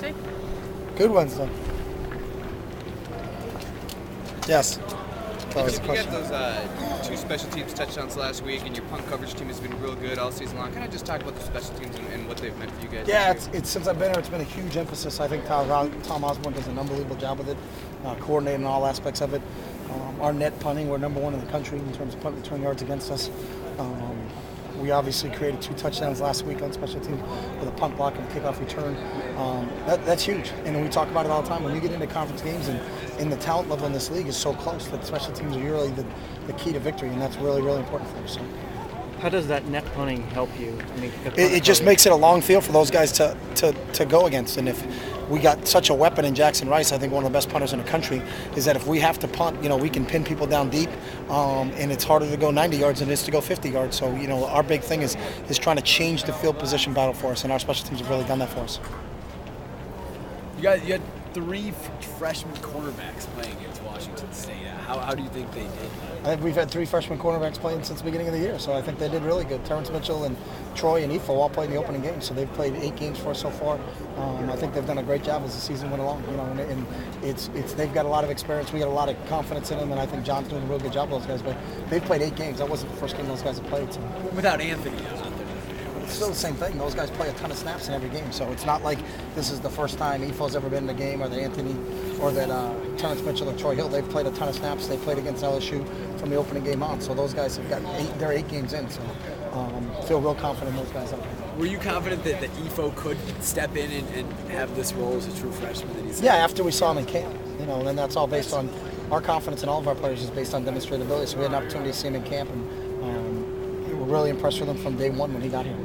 Wednesday? Good Wednesday. Yes. You got those two special teams touchdowns last week, and your punt coverage team has been real good all season long. Can I just talk about the special teams and what they've meant for you guys? Yeah, it's since I've been here, it's been a huge emphasis. I think Tom Osborne does an unbelievable job with it, coordinating all aspects of it. Our net punting, we're number one in the country in terms of punt return yards against us. We obviously created 2 touchdowns last week on special teams with a punt block and a kickoff return. That's huge, and we talk about it all the time. When you get into conference games and the talent level in this league is so close that special teams are really the key to victory, and that's really, really important for us. So. How does that net punting help you? It just makes it a long field for those guys to go against. And if we got such a weapon in Jackson Rice, I think one of the best punters in the country, is that if we have to punt, we can pin people down deep, and it's harder to go 90 yards than it is to go 50 yards. So, our big thing is trying to change the field position battle for us, and our special teams have really done that for us. You had 3 freshman cornerbacks playing against Washington State. How do you think they did? I think we've had 3 freshman cornerbacks playing since the beginning of the year, so I think they did really good. Terrence Mitchell and Troy and Ifo all played in the opening game, so they've played 8 games for us so far. I think they've done a great job as the season went along. And they've got a lot of experience. We got a lot of confidence in them, and I think John's doing a real good job with those guys. But they've played 8 games. That wasn't the first game those guys have played. So. Without Anthony out there. It's still the same thing. Those guys play a ton of snaps in every game, so it's not like this is the first time Ifo's ever been in a game, or that Anthony, or that Terrence Mitchell or Troy Hill. They've played a ton of snaps. They played against LSU from the opening game on, so those guys have got 8 games in. So feel real confident in those guys out there. Were you confident that Ifo could step in and have this role as a true freshman that he's? Yeah, after we saw him in camp, and that's all based on our confidence in all of our players is based on demonstrated ability. So we had an opportunity to see him in camp, and we were really impressed with him from day one when he got here.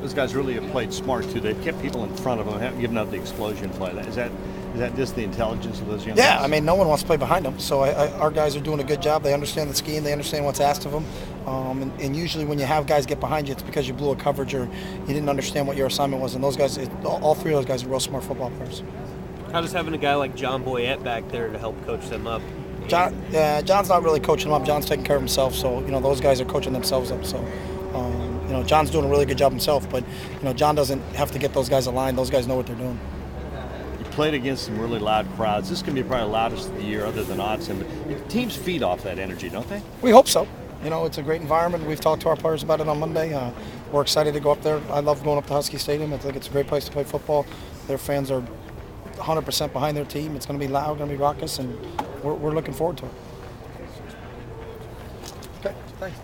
Those guys really have played smart too. They've kept people in front of them, haven't given up the explosion play. Is that just the intelligence of those young guys? Yeah, I mean, no one wants to play behind them. So our guys are doing a good job. They understand the scheme. They understand what's asked of them. And usually when you have guys get behind you, it's because you blew a coverage or you didn't understand what your assignment was. And those guys, all 3 of those guys are real smart football players. How does having a guy like John Boyette back there to help coach them up? John's not really coaching them up. John's taking care of himself. So, those guys are coaching themselves up. So. John's doing a really good job himself, but John doesn't have to get those guys aligned. Those guys know what they're doing. You played against some really loud crowds. This can be probably the loudest of the year, other than Autzen. But teams feed off that energy, don't they? We hope so. It's a great environment. We've talked to our players about it on Monday. We're excited to go up there. I love going up to Husky Stadium. I think it's a great place to play football. Their fans are 100% behind their team. It's going to be loud, going to be raucous, and we're looking forward to it. Okay, thanks.